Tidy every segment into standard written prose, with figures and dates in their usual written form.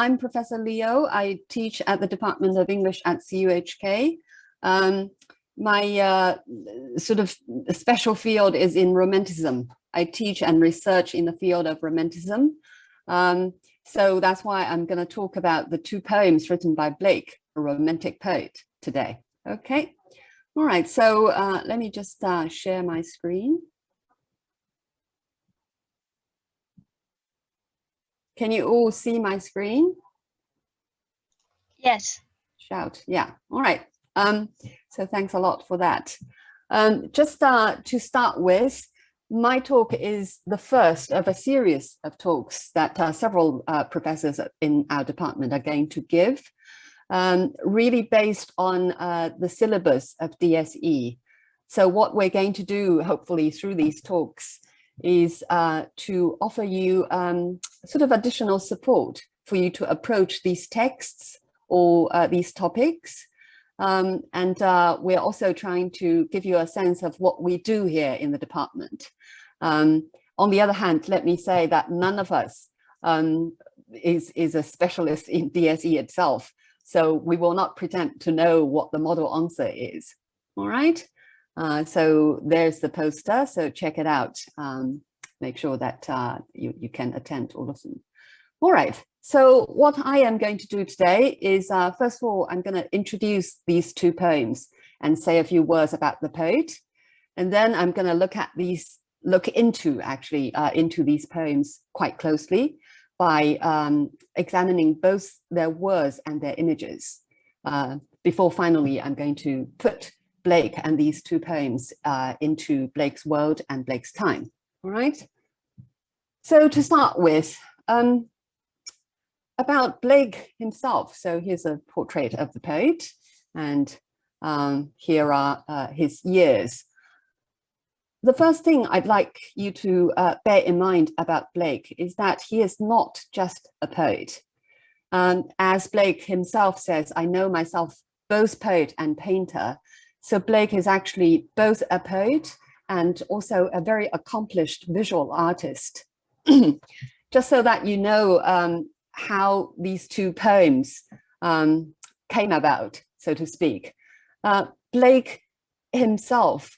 I'm Professor Leo. I teach at the Department of English at CUHK. My sort of special field is in Romanticism. I teach and research in the field of Romanticism. So that's why I'm going to talk about the two poems written by Blake, a Romantic poet, today. Okay. All right. So let me just share my screen. Can you all see my screen? Yes. Shout. Yeah. All right. So thanks a lot for that. Just to start with, my talk is the first of a series of talks that several professors in our department are going to give, really based on the syllabus of DSE. So what we're going to do, hopefully through these talks, is to offer you sort of additional support for you to approach these texts or these topics. And we're also trying to give you a sense of what we do here in the department. On the other hand, let me say that none of us is a specialist in DSE itself. So we will not pretend to know what the model answer is. All right. So there's the poster. So check it out. Make sure that you can attend all of them. All right. So what I am going to do today is, first of all, I'm going to introduce these two poems and say a few words about the poet. And then I'm going to look into these poems quite closely by examining both their words and their images. Before finally, I'm going to put Blake and these two poems into Blake's world and Blake's time. All right. So to start with, about Blake himself. So here's a portrait of the poet, and here are his years. The first thing I'd like you to bear in mind about Blake is that he is not just a poet. As Blake himself says, I know myself both poet and painter. So Blake is actually both a poet and also a very accomplished visual artist. Just so that you know how these two poems came about, so to speak. Blake himself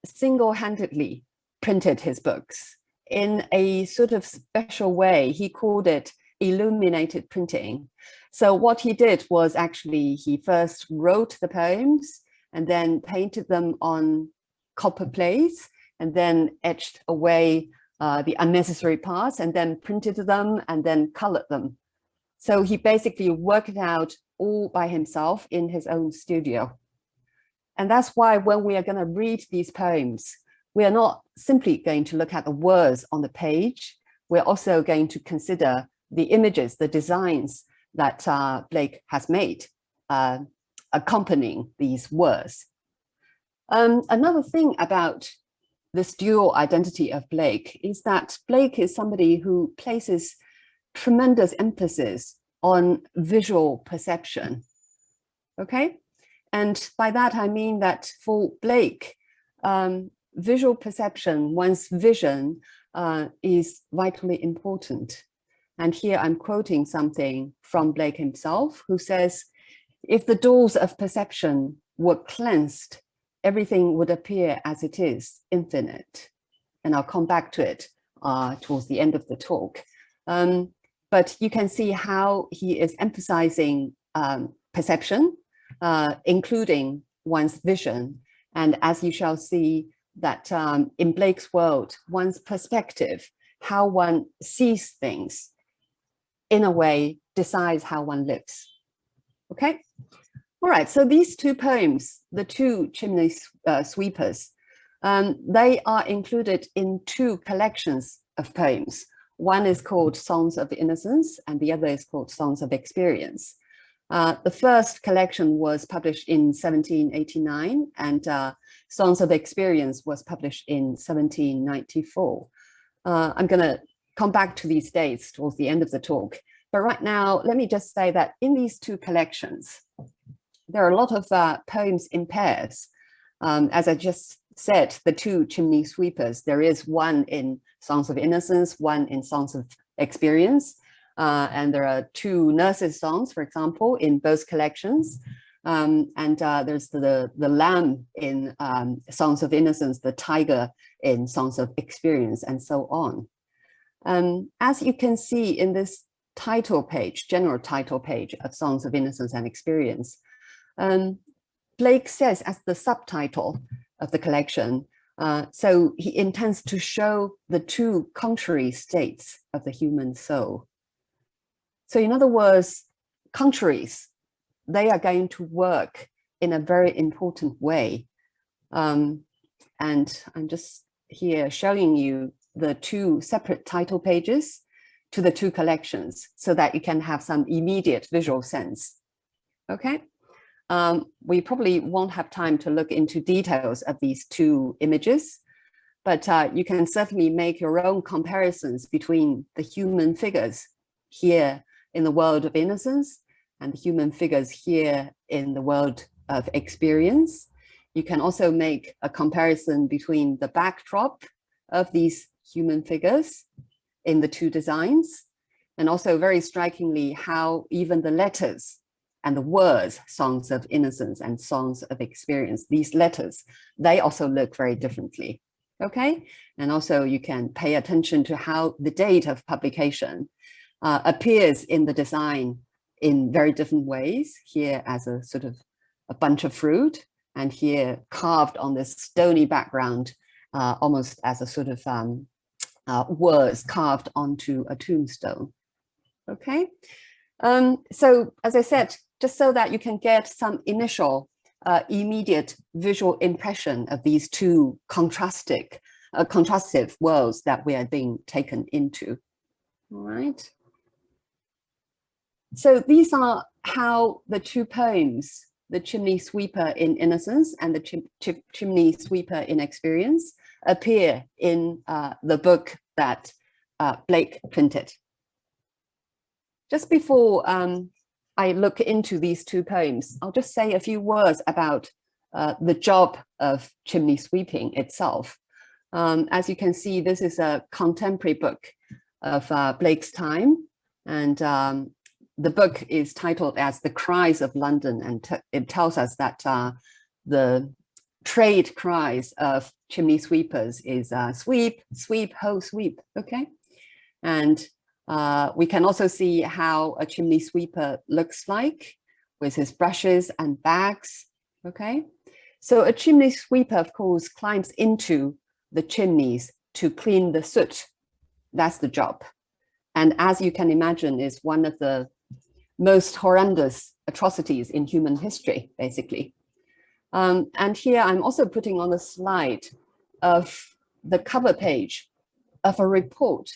single-handedly printed his books in a sort of special way. He called it illuminated printing. So what he did was actually he first wrote the poems and then painted them on copper plates and then etched away the unnecessary parts and then printed them and then colored them. So he basically worked it out all by himself in his own studio. And that's why when we are going to read these poems, we are not simply going to look at the words on the page. We're also going to consider the images, the designs that Blake has made accompanying these words. Another thing about this dual identity of Blake is that Blake is somebody who places tremendous emphasis on visual perception. Okay, and by that I mean that for Blake, visual perception, one's vision, is vitally important. And here I'm quoting something from Blake himself, who says, if the doors of perception were cleansed, everything would appear as it is, infinite. And I'll come back to it towards the end of the talk. But you can see how he is emphasizing perception, including one's vision. And as you shall see that in Blake's world, one's perspective, how one sees things, in a way, decides how one lives. Okay? All right, so these two poems, the two Chimney Sweepers, they are included in two collections of poems. One is called Songs of Innocence and the other is called Songs of Experience. The first collection was published in 1789 and Songs of Experience was published in 1794. I'm going to come back to these dates towards the end of the talk. But right now, let me just say that in these two collections, there are a lot of poems in pairs. As I just said, the two Chimney Sweepers, there is one in Songs of Innocence, one in Songs of Experience. And there are two nurses songs, for example, in both collections. And there's the lamb in Songs of Innocence, the tiger in Songs of Experience, and so on. As you can see in this title page, general title page of Songs of Innocence and Experience, Blake says as the subtitle of the collection, so he intends to show the two contrary states of the human soul. So in other words, contraries, they are going to work in a very important way. And I'm just here showing you the two separate title pages to the two collections so that you can have some immediate visual sense. Okay. We probably won't have time to look into details of these two images, but you can certainly make your own comparisons between the human figures here in the world of innocence and the human figures here in the world of experience. You can also make a comparison between the backdrop of these human figures in the two designs, and also very strikingly how even the letters and the words, Songs of Innocence and Songs of Experience, these letters, they also look very differently, okay? And also you can pay attention to how the date of publication appears in the design in very different ways, here as a sort of a bunch of fruit, and here carved on this stony background, almost as a sort of words carved onto a tombstone, okay? So as I said, just so that you can get some initial immediate visual impression of these two contrastive worlds that we are being taken into, all right? So these are how the two poems, the Chimney Sweeper in Innocence and the Chimney Sweeper in Experience, appear in the book that Blake printed. Just before I look into these two poems, I'll just say a few words about the job of chimney sweeping itself. As you can see, this is a contemporary book of Blake's time, and the book is titled as The Cries of London, and it tells us that the trade cries of chimney sweepers is sweep, sweep, ho, sweep, okay? And we can also see how a chimney sweeper looks like with his brushes and bags, okay? So a chimney sweeper, of course, climbs into the chimneys to clean the soot. That's the job. And as you can imagine, is one of the most horrendous atrocities in human history, basically. And here I'm also putting on the slide of the cover page of a report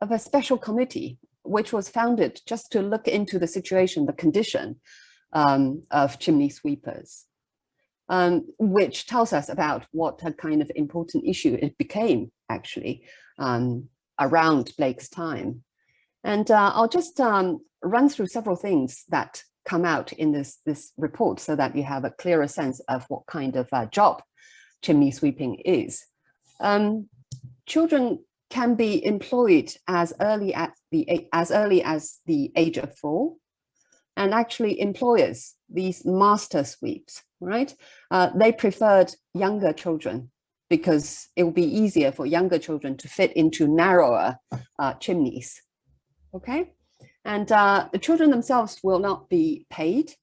of a special committee, which was founded just to look into the situation, the condition of chimney sweepers, which tells us about what a kind of important issue it became, actually, around Blake's time. And I'll just run through several things that come out in this report so that you have a clearer sense of what kind of job chimney sweeping is. Children can be employed as early as the age of 4, and actually employers, these master sweeps, right? They preferred younger children because it would be easier for younger children to fit into narrower chimneys, okay? And the children themselves will not be paid,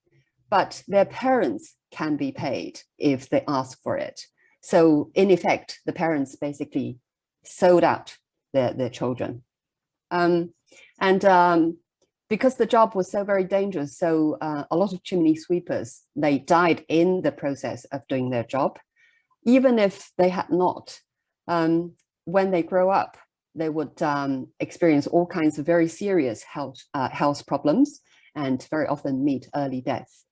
but their parents can be paid if they ask for it. So in effect, the parents basically sold out their children. Because the job was so very dangerous, so a lot of chimney sweepers, they died in the process of doing their job. Even if they had not, when they grow up, they would experience all kinds of very serious health problems and very often meet early death.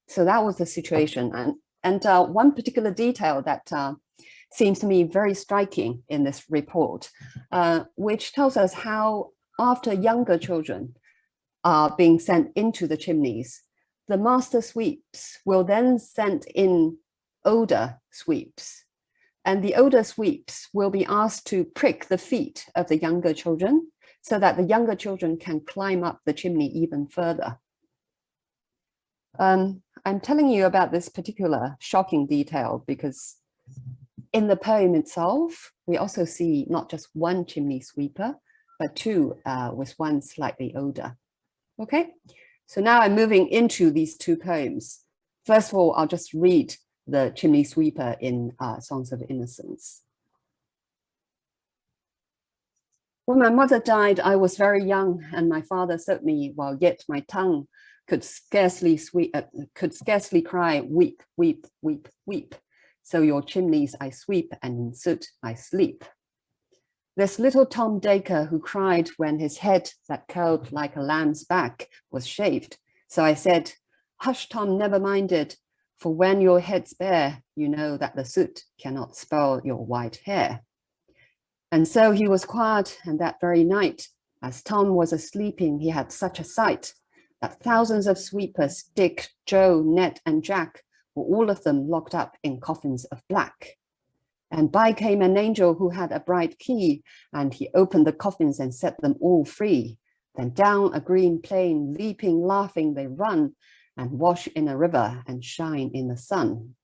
So that was the situation. And one particular detail that seems to me very striking in this report, which tells us how after younger children are being sent into the chimneys, the master sweeps will then send in older sweeps. And the older sweeps will be asked to prick the feet of the younger children so that the younger children can climb up the chimney even further. I'm telling you about this particular shocking detail because in the poem itself, we also see not just one chimney sweeper, but two with one slightly older. Okay, so now I'm moving into these two poems. First of all, I'll just read the chimney sweeper in Songs of Innocence. When my mother died, I was very young, and my father sewed me while yet my tongue could scarcely cry, weep, weep, weep, weep. So your chimneys I sweep, and in soot I sleep. There's little Tom Dacre who cried when his head that curled like a lamb's back was shaved. So I said, hush, Tom, never mind it, for when your head's bare, you know that the soot cannot spoil your white hair. And so he was quiet, and that very night, as Tom was a-sleeping, he had such a sight that thousands of sweepers, Dick, Joe, Ned, and Jack, were all of them locked up in coffins of black. And by came an angel who had a bright key, and he opened the coffins and set them all free. Then down a green plain, leaping, laughing, they run, and wash in a river and shine in the sun.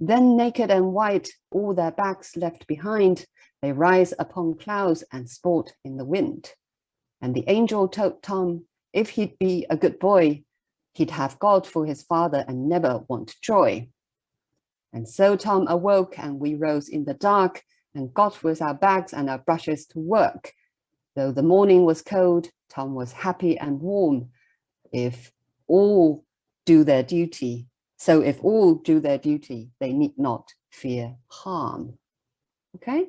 Then naked and white, all their backs left behind, they rise upon clouds and sport in the wind. And the angel told Tom, if he'd be a good boy, he'd have God for his father and never want joy. And so Tom awoke, and we rose in the dark and got with our bags and our brushes to work. Though the morning was cold, Tom was happy and warm. If all do their duty, if all do their duty, they need not fear harm. Okay,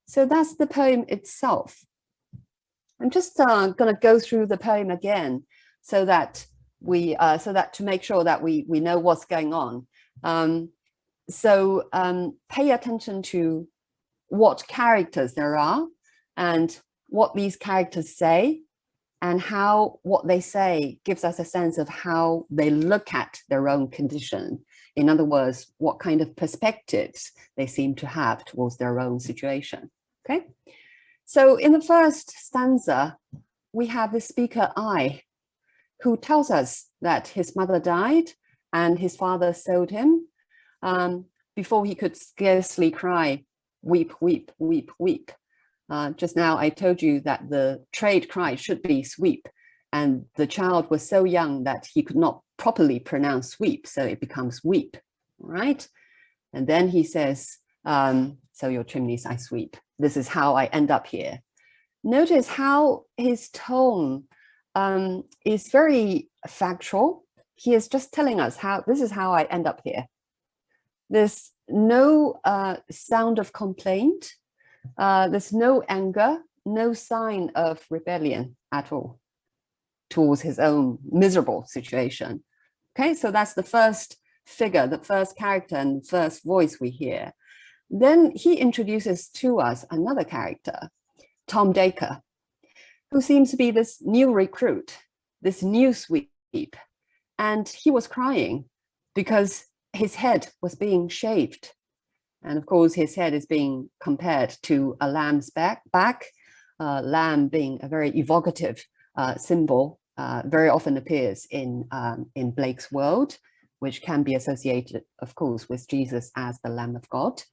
so that's the poem itself. I'm just going to go through the poem again, so that to make sure that we know what's going on. Pay attention to what characters there are and what these characters say, and how what they say gives us a sense of how they look at their own condition. In other words, what kind of perspectives they seem to have towards their own situation. Okay, so in the first stanza, we have the speaker I, who tells us that his mother died and his father sold him before he could scarcely cry, weep, weep, weep, weep. Just now I told you that the trade cry should be sweep, and the child was so young that he could not properly pronounce sweep, so it becomes weep, right? And then he says, so your chimneys I sweep. This is how I end up here. Notice how his tone is very factual. He is just telling us this is how I end up here. There's no sound of complaint. There's no anger, no sign of rebellion at all towards his own miserable situation. Okay, so that's the first figure, the first character and the first voice we hear. Then he introduces to us another character, Tom Dacre, who seems to be this new recruit, this new sweep. And he was crying because his head was being shaved. And of course, his head is being compared to a lamb's back, lamb being a very evocative symbol, very often appears in Blake's world, which can be associated, of course, with Jesus as the Lamb of God.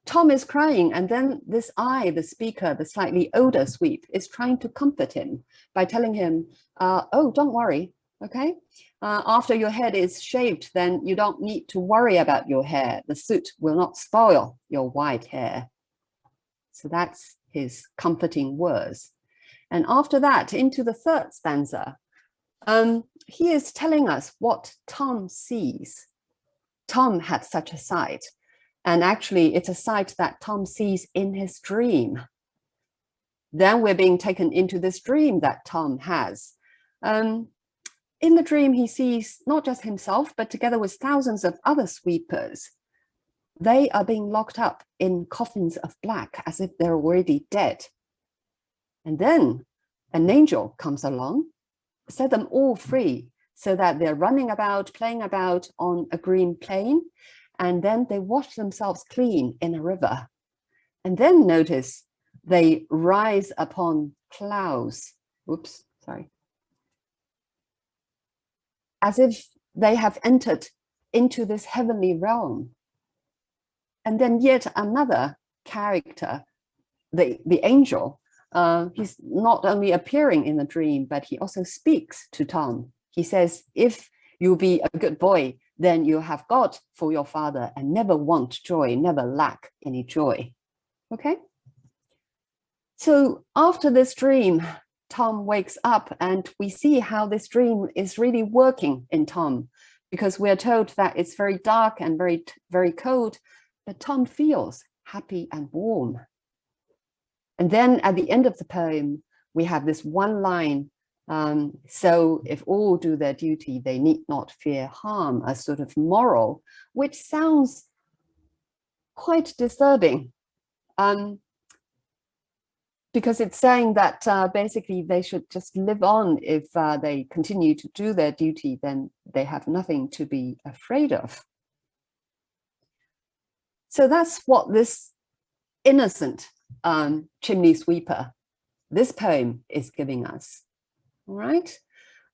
Tom is crying, and then this I, the speaker, the slightly older sweep, is trying to comfort him by telling him, oh, don't worry, okay? After your head is shaved, then you don't need to worry about your hair. The soot will not spoil your white hair. So that's his comforting words. And after that, into the third stanza, he is telling us what Tom sees. Tom had such a sight. And actually, it's a sight that Tom sees in his dream. Then we're being taken into this dream that Tom has. In the dream, he sees not just himself, but together with thousands of other sweepers. They are being locked up in coffins of black as if they're already dead. And then an angel comes along, set them all free so that they're running about, playing about on a green plain, and then they wash themselves clean in a river. And then notice they rise upon clouds. Oops, sorry. As if they have entered into this heavenly realm. And then yet another character, the angel, he's not only appearing in the dream, but he also speaks to Tom. He says, if you be a good boy, then you have God for your father and never want joy, never lack any joy. Okay? So after this dream, Tom wakes up and we see how this dream is really working in Tom, because we are told that it's very dark and very cold, but Tom feels happy and warm. And then at the end of the poem, we have this one line, so if all do their duty, they need not fear harm, a sort of moral, which sounds quite disturbing. Because it's saying that basically they should just live on. If they continue to do their duty, then they have nothing to be afraid of. So that's what this innocent chimney sweeper, this poem is giving us, all right?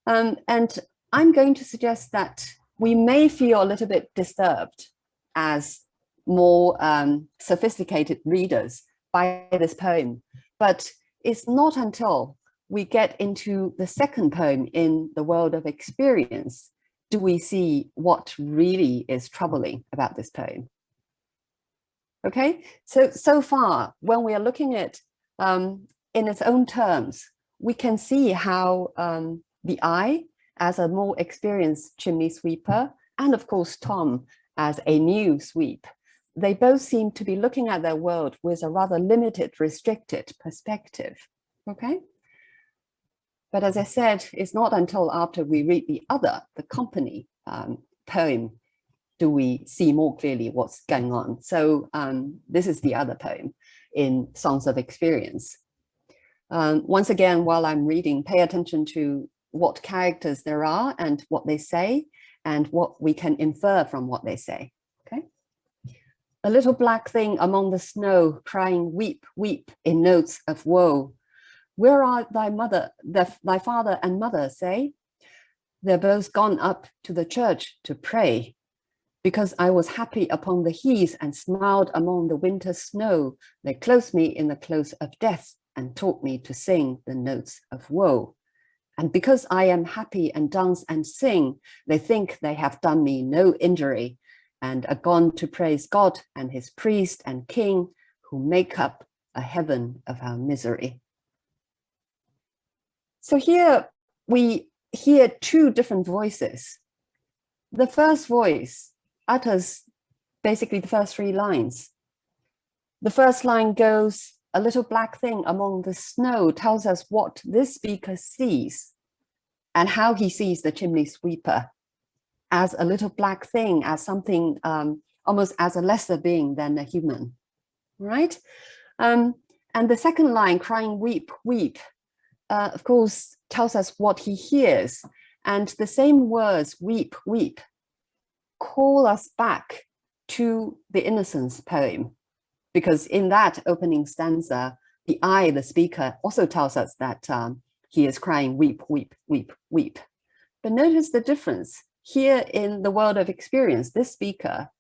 And I'm going to suggest that we may feel a little bit disturbed as more sophisticated readers by this poem, but it's not until we get into the second poem in the world of experience do we see what really is troubling about this poem. Okay, so far, when we are looking at in its own terms, we can see how the I, as a more experienced chimney sweeper, and of course Tom as a new sweep, they both seem to be looking at their world with a rather limited, restricted perspective. Okay, but as I said, it's not until after we read the company poem, do we see more clearly what's going on. So this is the other poem in Songs of Experience. Once again, while I'm reading, pay attention to what characters there are and what they say and what we can infer from what they say, okay? A little black thing among the snow crying, weep, weep in notes of woe. Where are thy mother, thy father and mother, say? They're both gone up to the church to pray. Because I was happy upon the heath and smiled among the winter snow, they closed me in the close of death and taught me to sing the notes of woe. And because I am happy and dance and sing, they think they have done me no injury and are gone to praise God and his priest and king who make up a heaven of our misery. So here we hear two different voices. The first voice utters basically the first three lines. The first line goes, a little black thing among the snow, tells us what this speaker sees and how he sees the chimney sweeper as a little black thing, as something almost as a lesser being than a human, right? And the second line, crying weep, weep, of course, tells us what he hears. And the same words, weep, weep, call us back to the Innocence poem, because in that opening stanza, the I, the speaker, also tells us that he is crying, weep, weep, weep, weep. But notice the difference. Here in the world of experience, this speaker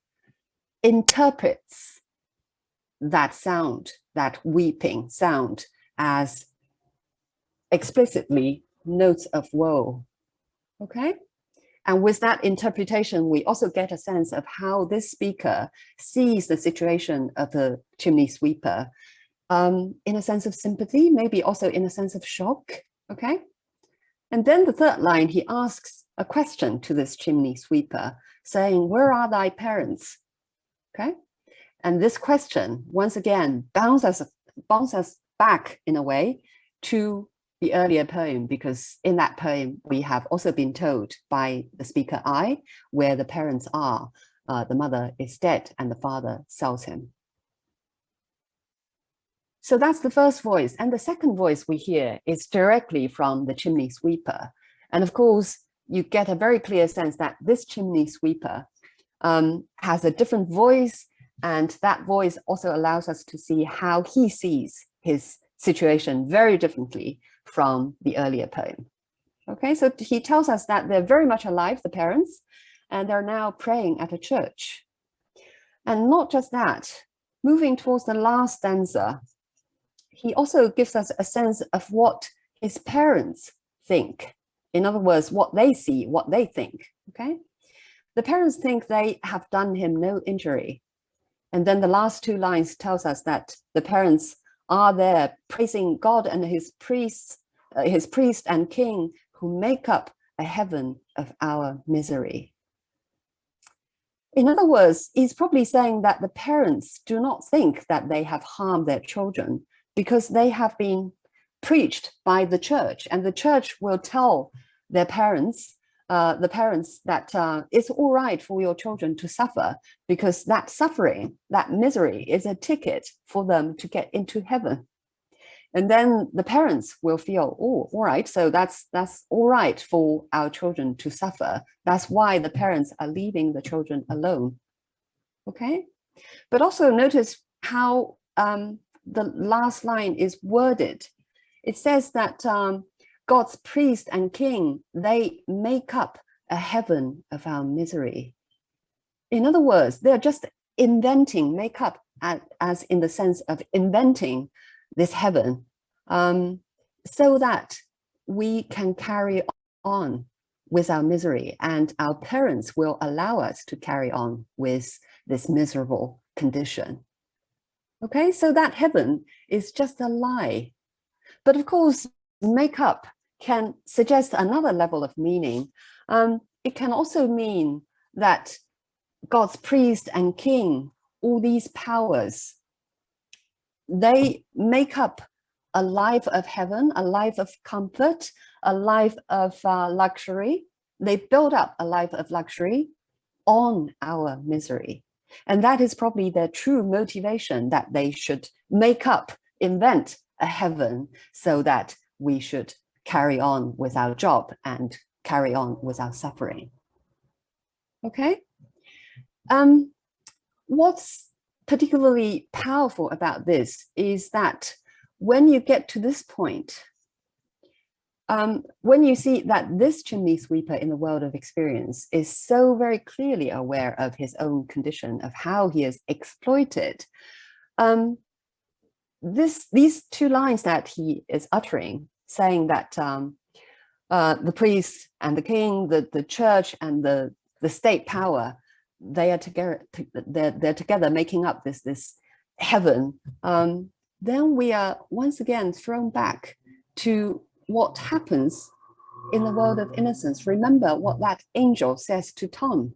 interprets that sound, that weeping sound, as explicitly notes of woe, okay? And with that interpretation, we also get a sense of how this speaker sees the situation of the chimney sweeper in a sense of sympathy, maybe also in a sense of shock, okay? And then the third line, he asks a question to this chimney sweeper, saying, where are thy parents, okay? And this question, once again, bounces us back in a way to the earlier poem, because in that poem, we have also been told by the speaker I, where the parents are. The mother is dead and the father sells him. So that's the first voice. And the second voice we hear is directly from the chimney sweeper. And of course, you get a very clear sense that this chimney sweeper has a different voice, and that voice also allows us to see how he sees his situation very differently from the earlier poem. Okay, so he tells us that they're very much alive, the parents, and they're now praying at a church. And not just that, moving towards the last stanza, he also gives us a sense of what his parents think. In other words, what they see, what they think, okay? The parents think they have done him no injury. And then the last two lines tells us that the parents are there praising God and his priest and king who make up a heaven of our misery. In other words, he's probably saying that the parents do not think that they have harmed their children because they have been preached by the church, and the church will tell their parents, that it's all right for your children to suffer because that suffering, that misery is a ticket for them to get into heaven. And then the parents will feel, oh, all right, so that's all right for our children to suffer. That's why the parents are leaving the children alone. Okay, but also notice how the last line is worded. It says that God's priest and king, they make up a heaven of our misery. In other words, they're just inventing, make up as in the sense of inventing this heaven, so that we can carry on with our misery, and our parents will allow us to carry on with this miserable condition. Okay, so that heaven is just a lie. But of course, make up can suggest another level of meaning. It can also mean that God's priest and king, all these powers, they make up a life of heaven, a life of comfort, a life of luxury. They build up a life of luxury on our misery. And that is probably their true motivation, that they should make up, invent a heaven so that we should carry on with our job and carry on with our suffering. Okay? What's particularly powerful about this is that when you get to this point, when you see that this chimney sweeper in the world of experience is so very clearly aware of his own condition, of how he is exploited, these two lines that he is uttering, saying that the priest and the king, the church and the state power, they are together, they're together making up this heaven, then we are once again thrown back to what happens in the world of innocence. Remember what that angel says to Tom.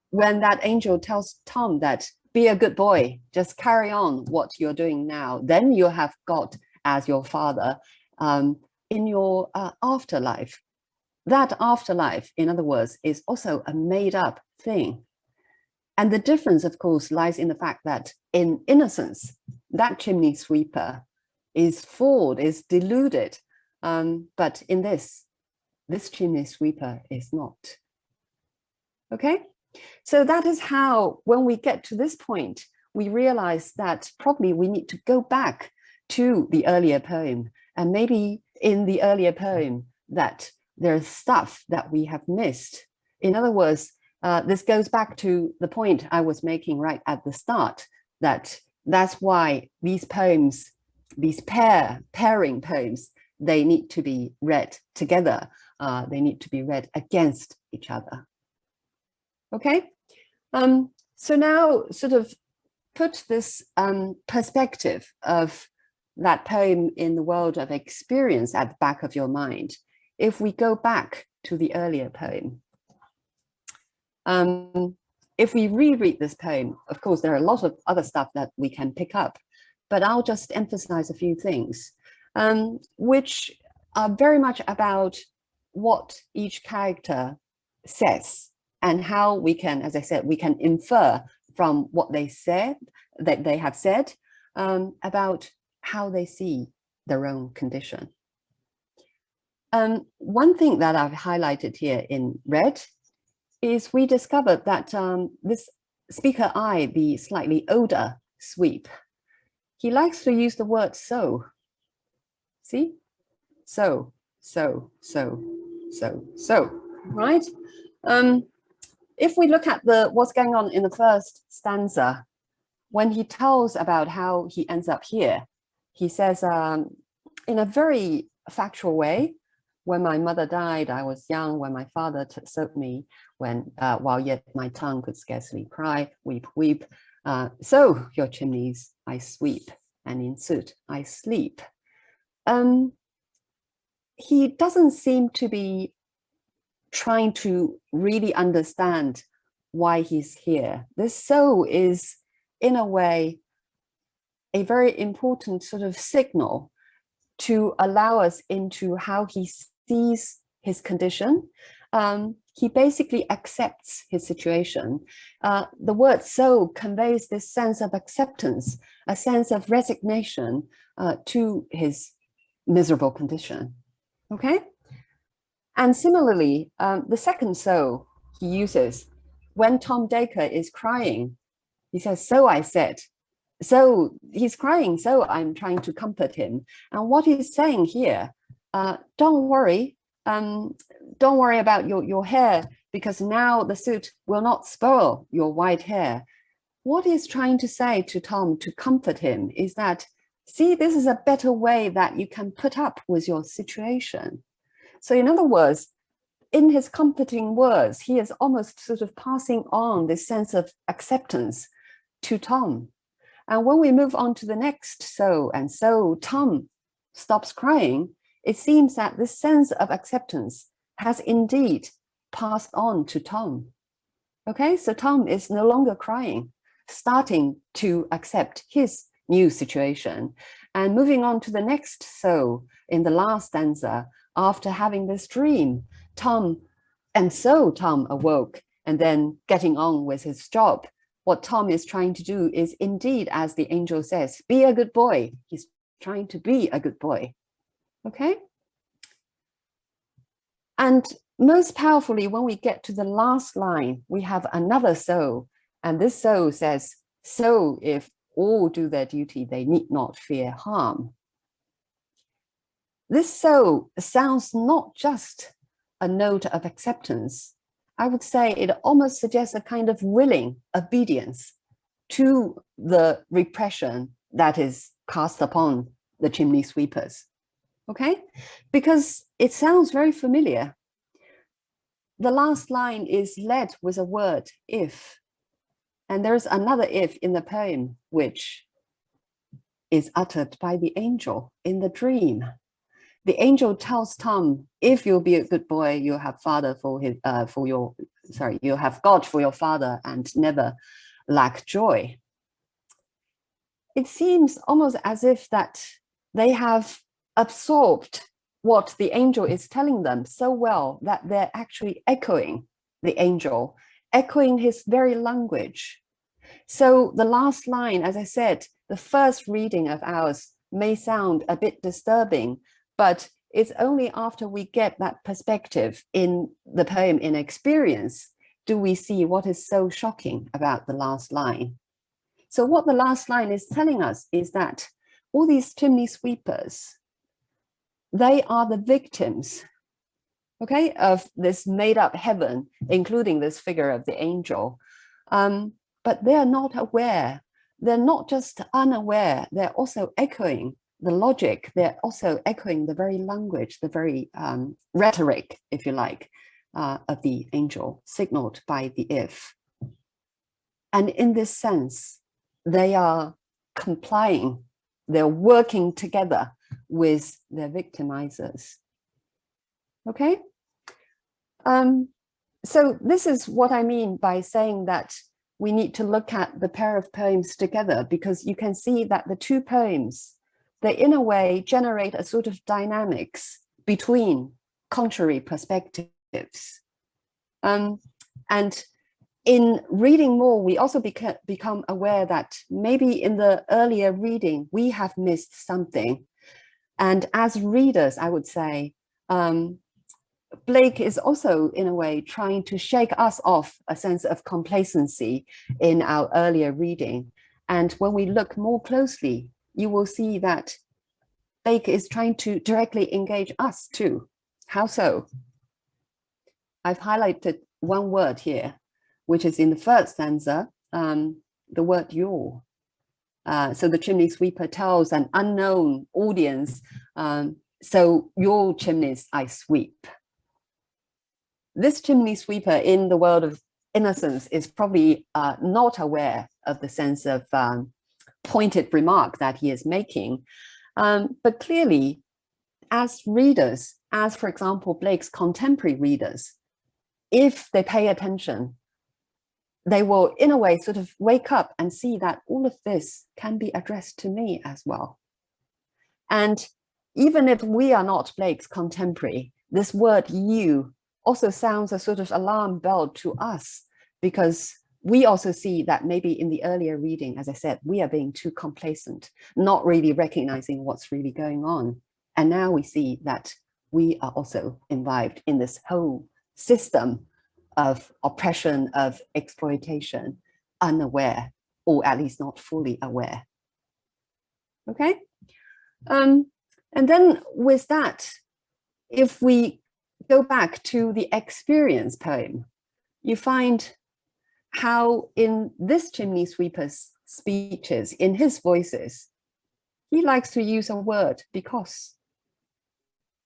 When that angel tells Tom that, be a good boy, just carry on what you're doing now, then you have God as your father in your afterlife. That afterlife, in other words, is also a made-up thing. And the difference, of course, lies in the fact that in innocence, that chimney sweeper is fooled, is deluded. But in this chimney sweeper is not. Okay? So that is how, when we get to this point, we realize that probably we need to go back to the earlier poem. And maybe in the earlier poem that there's stuff that we have missed. In other words, this goes back to the point I was making right at the start, that's why these poems, these pairing poems, they need to be read together. They need to be read against each other. Okay, so now sort of put this perspective of that poem in the world of experience at the back of your mind. If we go back to the earlier poem, if we reread this poem, of course, there are a lot of other stuff that we can pick up, but I'll just emphasize a few things, which are very much about what each character says and how we can, as I said, we can infer from what they said, that they have said, about how they see their own condition. One thing that I've highlighted here in red is we discovered that this speaker I, the slightly older sweep, he likes to use the word so. See? So, right? If we look at what's going on in the first stanza, when he tells about how he ends up here, he says in a very factual way, when my mother died, I was young, when my father served me, when while yet my tongue could scarcely cry, weep, weep. So your chimneys I sweep, and in soot I sleep. He doesn't seem to be trying to really understand why he's here. This so is, in a way, a very important sort of signal to allow us into how he sees his condition. He basically accepts his situation. The word so conveys this sense of acceptance, a sense of resignation to his miserable condition. Okay? And similarly, the second so he uses when Tom Dacre is crying, he says, so I said. So he's crying, so I'm trying to comfort him. And what he's saying here, don't worry about your hair, because now the soot will not spoil your white hair. What he's trying to say to Tom to comfort him is that, see, this is a better way that you can put up with your situation. So in other words, in his comforting words, he is almost sort of passing on this sense of acceptance to Tom. And when we move on to the next so, and so Tom stops crying, it seems that this sense of acceptance has indeed passed on to Tom. Okay, so Tom is no longer crying, starting to accept his new situation. And moving on to the next so, in the last stanza, after having this dream, Tom awoke, and then getting on with his job. What Tom is trying to do is indeed, as the angel says, be a good boy. He's trying to be a good boy. Okay? And most powerfully, when we get to the last line, we have another so, and this so says, so if all do their duty, they need not fear harm. This so sounds not just a note of acceptance. I would say it almost suggests a kind of willing obedience to the repression that is cast upon the chimney sweepers. Okay? Because it sounds very familiar. The last line is led with a word, if. And there's another if in the poem, which is uttered by the angel in the dream. The angel tells Tom, if you'll be a good boy, you'll have you'll have God for your father and never lack joy. It seems almost as if that they have absorbed what the angel is telling them so well that they're actually echoing the angel, echoing his very language. So the last line, as I said, the first reading of ours may sound a bit disturbing, but it's only after we get that perspective in the poem in experience do we see what is so shocking about the last line. So what the last line is telling us is that all these chimney sweepers, they are the victims, okay, of this made up heaven, including this figure of the angel. But they're not aware. They're not just unaware, they're also echoing the logic, they're also echoing the very language, the very rhetoric, if you like, of the angel, signaled by the if. And in this sense, they are complying, they're working together with their victimizers. Okay? So this is what I mean by saying that we need to look at the pair of poems together, because you can see that the two poems, they in a way generate a sort of dynamics between contrary perspectives. And in reading more, we also become aware that maybe in the earlier reading, we have missed something. And as readers, I would say, Blake is also, in a way, trying to shake us off a sense of complacency in our earlier reading. And when we look more closely, you will see that Blake is trying to directly engage us too. How so? I've highlighted one word here, which is in the first stanza, the word your. So the chimney sweeper tells an unknown audience, so your chimneys I sweep. This chimney sweeper in the world of innocence is probably not aware of the sense of pointed remark that he is making. But clearly, as readers, as for example, Blake's contemporary readers, if they pay attention, they will in a way sort of wake up and see that all of this can be addressed to me as well. And even if we are not Blake's contemporary, this word you also sounds a sort of alarm bell to us, because we also see that maybe in the earlier reading, as I said, we are being too complacent, not really recognizing what's really going on. And now we see that we are also imbibed in this whole system of oppression, of exploitation, unaware, or at least not fully aware. Okay? And then with that, if we go back to the experience poem, you find how in this chimney sweeper's speeches, in his voices, he likes to use a word because,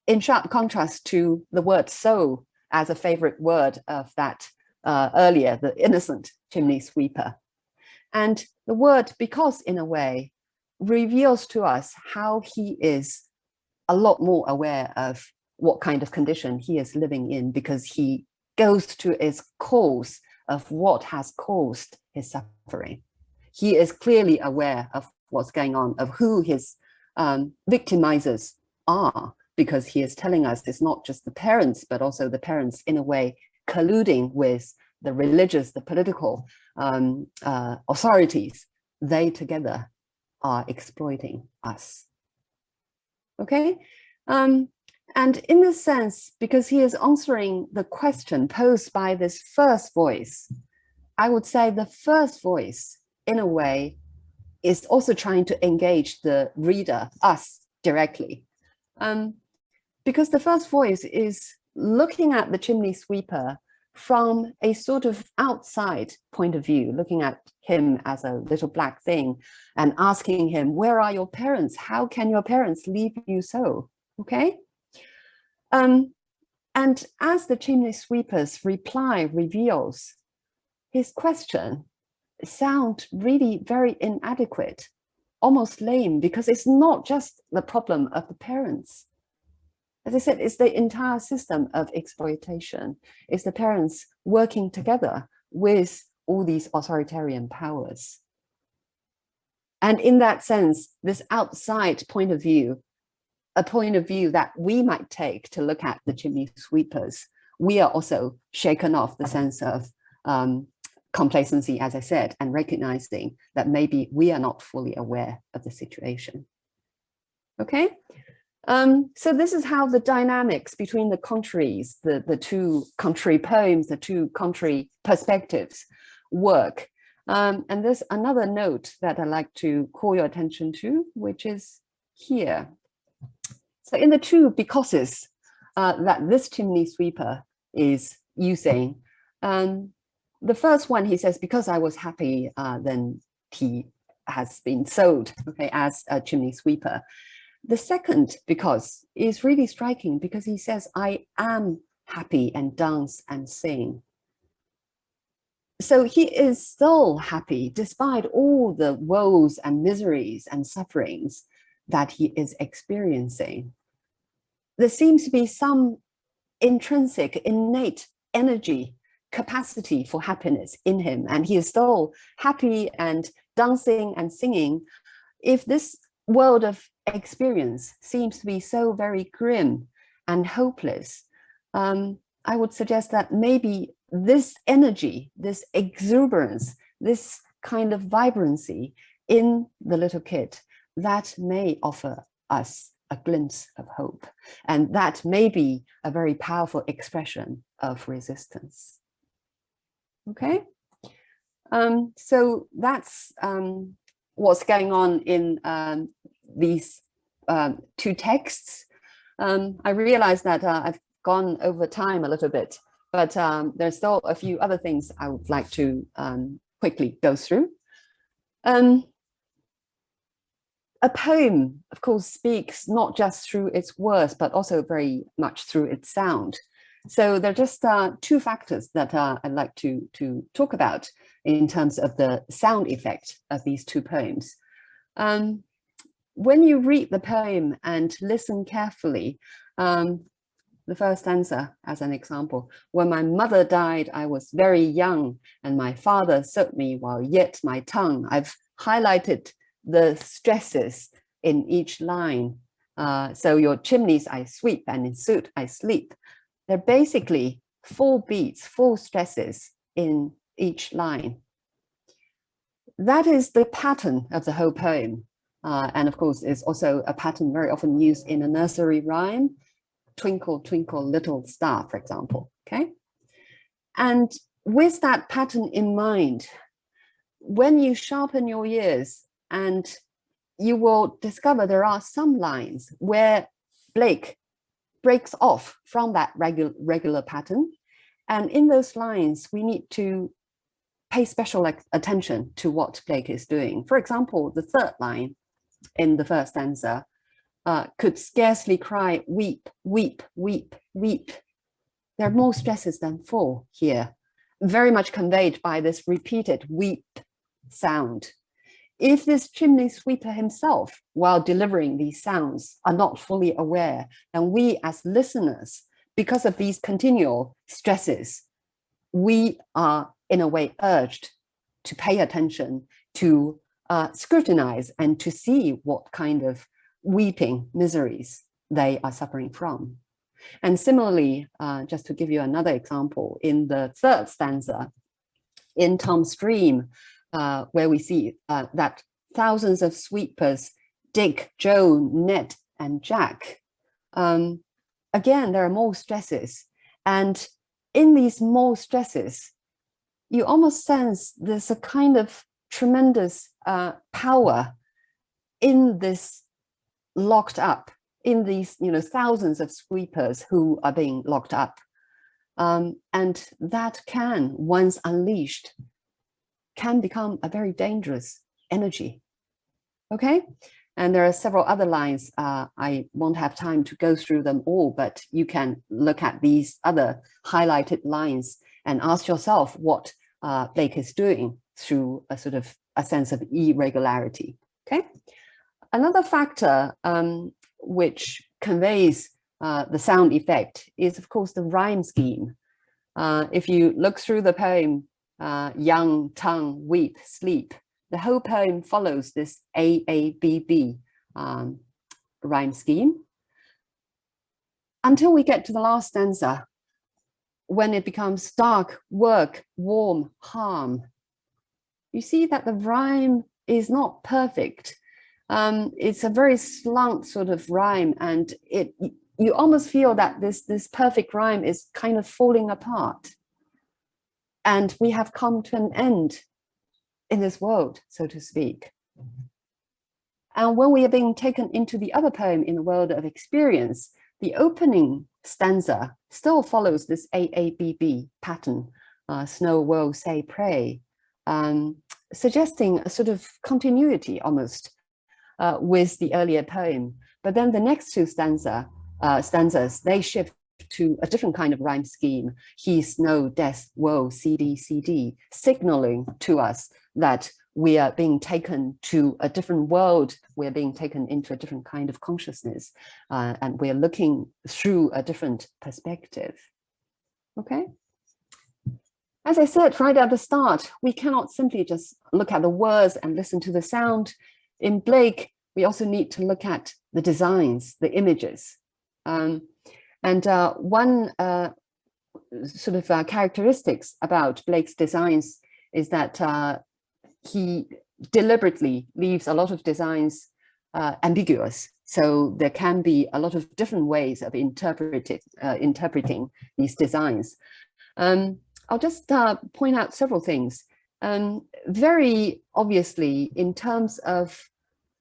in sharp contrast to the word so as a favorite word of that earlier, the innocent chimney sweeper. And the word because, in a way, reveals to us how he is a lot more aware of what kind of condition he is living in, because he goes to its cause of what has caused his suffering. He is clearly aware of what's going on, of who his victimizers are, because he is telling us it's not just the parents, but also the parents in a way colluding with the religious, the political authorities. They together are exploiting us. Okay? And in this sense, because he is answering the question posed by this first voice, I would say the first voice, in a way, is also trying to engage the reader, us, directly. Because the first voice is looking at the chimney sweeper from a sort of outside point of view, looking at him as a little black thing and asking him, where are your parents? How can your parents leave you so? Okay? And as the chimney sweeper's reply reveals, his question sounds really very inadequate, almost lame, because it's not just the problem of the parents. As I said, it's the entire system of exploitation. It's the parents working together with all these authoritarian powers. And in that sense, this outside point of view, a point of view that we might take to look at the chimney sweepers, we are also shaken off the sense of complacency, as I said, and recognizing that maybe we are not fully aware of the situation. Okay? So this is how the dynamics between the contraries, the two contrary poems, the two contrary perspectives work. And there's another note that I'd like to call your attention to, which is here. So in the two becauses that this chimney sweeper is using, the first one, he says, because I was happy, then he has been sold, okay, as a chimney sweeper. The second because is really striking, because he says, I am happy and dance and sing. So he is still happy despite all the woes and miseries and sufferings that he is experiencing. There seems to be some intrinsic, innate energy, capacity for happiness in him, and he is still happy and dancing and singing. If this world of experience seems to be so very grim and hopeless, I would suggest that maybe this energy, this exuberance, this kind of vibrancy in the little kid, that may offer us a glimpse of hope. And that may be a very powerful expression of resistance. Okay? So that's what's going on in these two texts. I realize that I've gone over time a little bit, but there's still a few other things I would like to quickly go through. A poem, of course, speaks not just through its words, but also very much through its sound. So there are just two factors that I'd like to talk about in terms of the sound effect of these two poems. When you read the poem and listen carefully, the first stanza as an example, when my mother died, I was very young, and my father served me while yet my tongue. I've highlighted the stresses in each line. So your chimneys I sweep, and in suit I sleep. They're basically 4 beats, 4 stresses in each line. That is the pattern of the whole poem. And of course, it's also a pattern very often used in a nursery rhyme, twinkle, twinkle, little star, for example, okay? And with that pattern in mind, when you sharpen your ears, and you will discover there are some lines where Blake breaks off from that regular pattern. And in those lines, we need to pay special attention to what Blake is doing. For example, the third line in the first stanza, could scarcely cry, weep, weep, weep, weep. There are more stresses than 4 here, very much conveyed by this repeated weep sound. If this chimney sweeper himself, while delivering these sounds, are not fully aware, then we as listeners, because of these continual stresses, we are in a way urged to pay attention, to scrutinize, and to see what kind of weeping miseries they are suffering from. And similarly, just to give you another example, in the third stanza, in Tom's Dream, where we see that thousands of sweepers dig Joe, Ned, and Jack. Again, there are more stresses. And in these more stresses, you almost sense there's a kind of tremendous power in this locked up, in these thousands of sweepers who are being locked up. And that can, once unleashed, can become a very dangerous energy. Okay, and there are several other lines. I won't have time to go through them all, but you can look at these other highlighted lines and ask yourself what Blake is doing through a sort of a sense of irregularity. Okay, another factor which conveys the sound effect is, of course, the rhyme scheme. If you look through the poem, young, tongue, weep, sleep, the whole poem follows this AABB rhyme scheme until we get to the last stanza, when it becomes dark, work, warm, harm. You see that the rhyme is not perfect. It's a very slant sort of rhyme, and you almost feel that this perfect rhyme is kind of falling apart. And we have come to an end in this world, so to speak. And when we are being taken into the other poem, in the world of experience, the opening stanza still follows this AABB pattern, snow, woe, say, pray, suggesting a sort of continuity almost with the earlier poem. But then the next two stanzas, they shift to a different kind of rhyme scheme. He, snow, death, woe, CD, CD, signaling to us that we are being taken to a different world. We're being taken into a different kind of consciousness, and we're looking through a different perspective. Okay. As I said right at the start, we cannot simply just look at the words and listen to the sound. In Blake, we also need to look at the designs, the images. And one sort of characteristics about Blake's designs is that he deliberately leaves a lot of designs ambiguous. So there can be a lot of different ways of interpreting these designs. I'll just point out several things. Very obviously, in terms of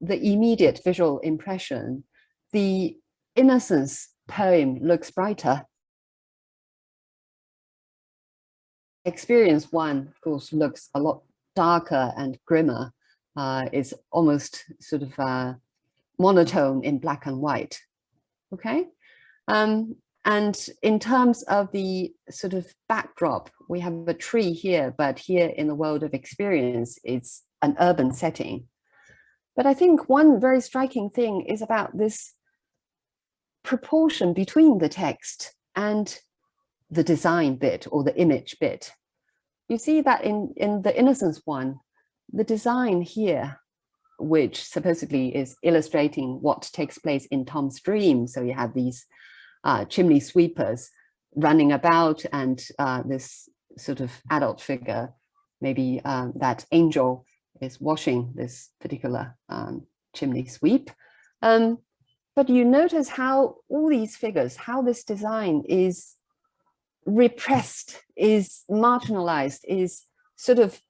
the immediate visual impression, the Innocence poem looks brighter. Experience one, of course, looks a lot darker and grimmer. It's almost sort of monotone in black and white. Okay. And in terms of the sort of backdrop, we have a tree here, but here in the world of experience, it's an urban setting. But I think one very striking thing is about this proportion between the text and the design bit or the image bit. You see that in the Innocence one, the design here, which supposedly is illustrating what takes place in Tom's dream. So you have these chimney sweepers running about, and this sort of adult figure, maybe that angel is washing this particular chimney sweep. But you notice how all these figures, how this design is repressed, is marginalized, is sort of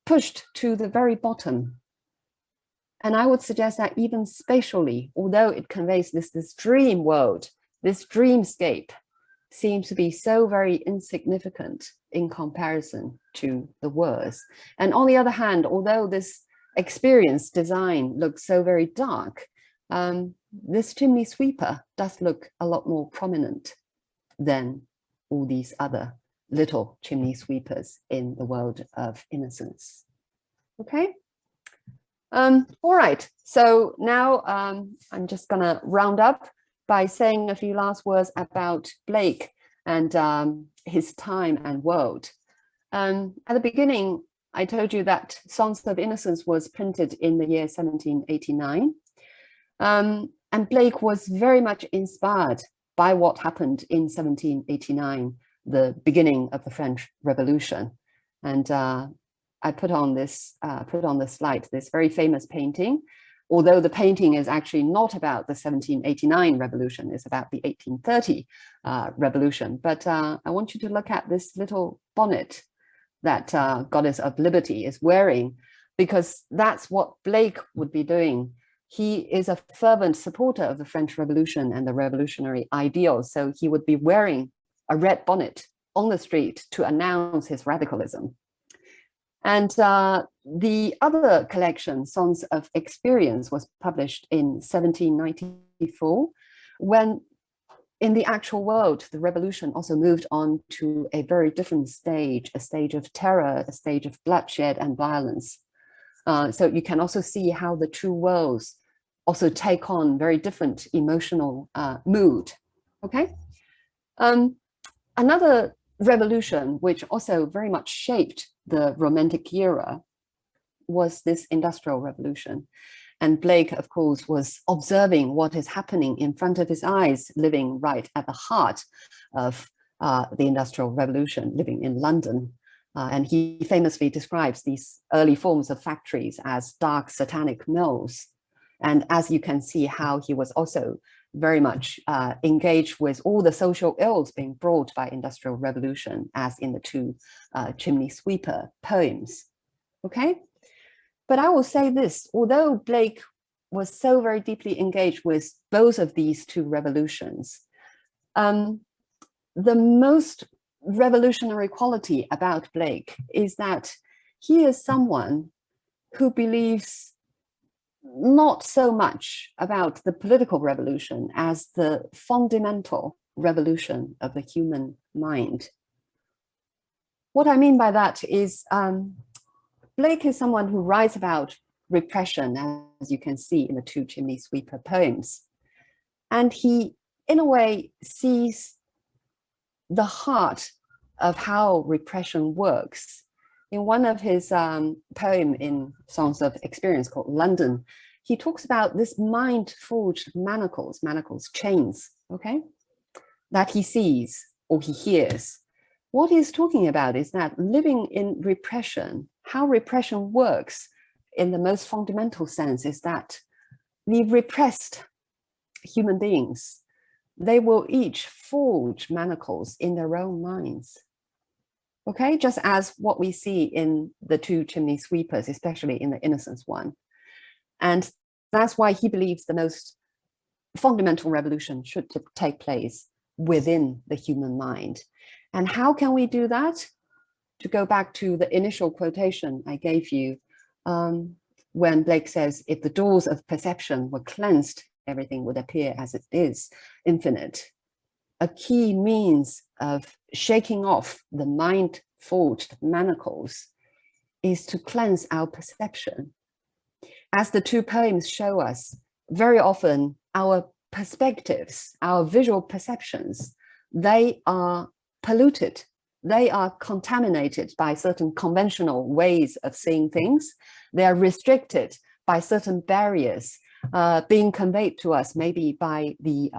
pushed to the very bottom. And I would suggest that even spatially, although it conveys this dream world, this dreamscape seems to be so very insignificant in comparison to the words. And on the other hand, although this experience design looks so very dark, this chimney sweeper does look a lot more prominent than all these other little chimney sweepers in the world of Innocence. Okay. All right, so now I'm just gonna round up by saying a few last words about Blake and his time and world. At the beginning, I told you that Songs of Innocence was printed in the year 1789. And Blake was very much inspired by what happened in 1789, the beginning of the French Revolution. And I put on this slide, this very famous painting, although the painting is actually not about the 1789 revolution, it's about the 1830 revolution. But I want you to look at this little bonnet that Goddess of Liberty is wearing, because that's what Blake would be doing. He is a fervent supporter of the French Revolution and the revolutionary ideals. So he would be wearing a red bonnet on the street to announce his radicalism. And the other collection, Songs of Experience, was published in 1794, when in the actual world, the revolution also moved on to a very different stage, a stage of terror, a stage of bloodshed and violence. So you can also see how the two worlds also take on very different emotional mood, okay? Another revolution, which also very much shaped the Romantic era, was this Industrial Revolution. And Blake, of course, was observing what is happening in front of his eyes, living right at the heart of the Industrial Revolution, living in London. And he famously describes these early forms of factories as dark satanic mills. And as you can see, how he was also very much engaged with all the social ills being brought by Industrial Revolution, as in the two Chimney Sweeper poems. Okay, but I will say this: although Blake was so very deeply engaged with both of these two revolutions, the most revolutionary quality about Blake is that he is someone who believes not so much about the political revolution as the fundamental revolution of the human mind. What I mean by that is Blake is someone who writes about repression, as you can see in the two Chimney Sweeper poems. And he, in a way, sees the heart of how repression works. In one of his poem in Songs of Experience called London, he talks about this mind-forged manacles, chains, okay, that he sees or he hears. What he's talking about is that living in repression, how repression works in the most fundamental sense is that the repressed human beings, they will each forge manacles in their own minds. Okay, just as what we see in the two chimney sweepers, especially in the Innocence one. And that's why he believes the most fundamental revolution should take place within the human mind. And how can we do that? To go back to the initial quotation I gave you, when Blake says, if the doors of perception were cleansed, everything would appear as it is, infinite. A key means of shaking off the mind-forged manacles is to cleanse our perception. As the two poems show us, very often our perspectives, our visual perceptions, they are polluted. They are contaminated by certain conventional ways of seeing things. They are restricted by certain barriers being conveyed to us, maybe by the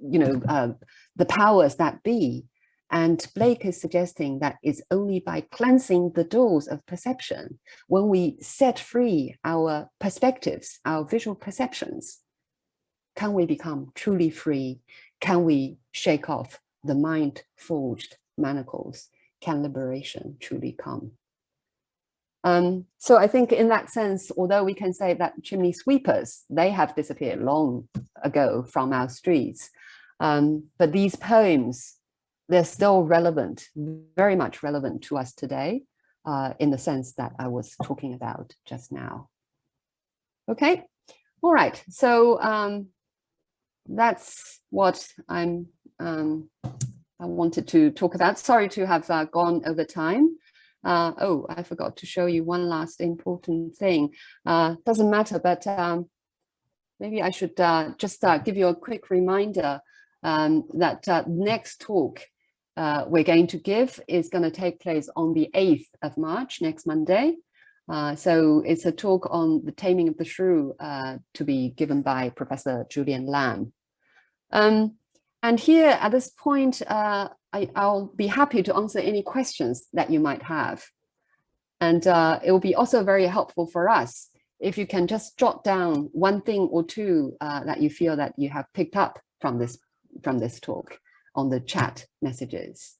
the powers that be. And Blake is suggesting that it's only by cleansing the doors of perception, when we set free our perspectives, our visual perceptions, can we become truly free? Can we shake off the mind-forged manacles? Can liberation truly come? So I think in that sense, although we can say that chimney sweepers, they have disappeared long ago from our streets, but these poems, they're still relevant, very much relevant to us today, in the sense that I was talking about just now. Okay, all right, so that's what I wanted to talk about. Sorry to have gone over time. Oh, I forgot to show you one last important thing. Doesn't matter, but maybe I should just give you a quick reminder that next talk we're going to give is going to take place on the 8th of March, next Monday. So it's a talk on the taming of the shrew to be given by Professor Julian Lam. And here at this point, I'll be happy to answer any questions that you might have. And it will be also very helpful for us if you can just jot down one thing or two that you feel that you have picked up from this talk on the chat messages.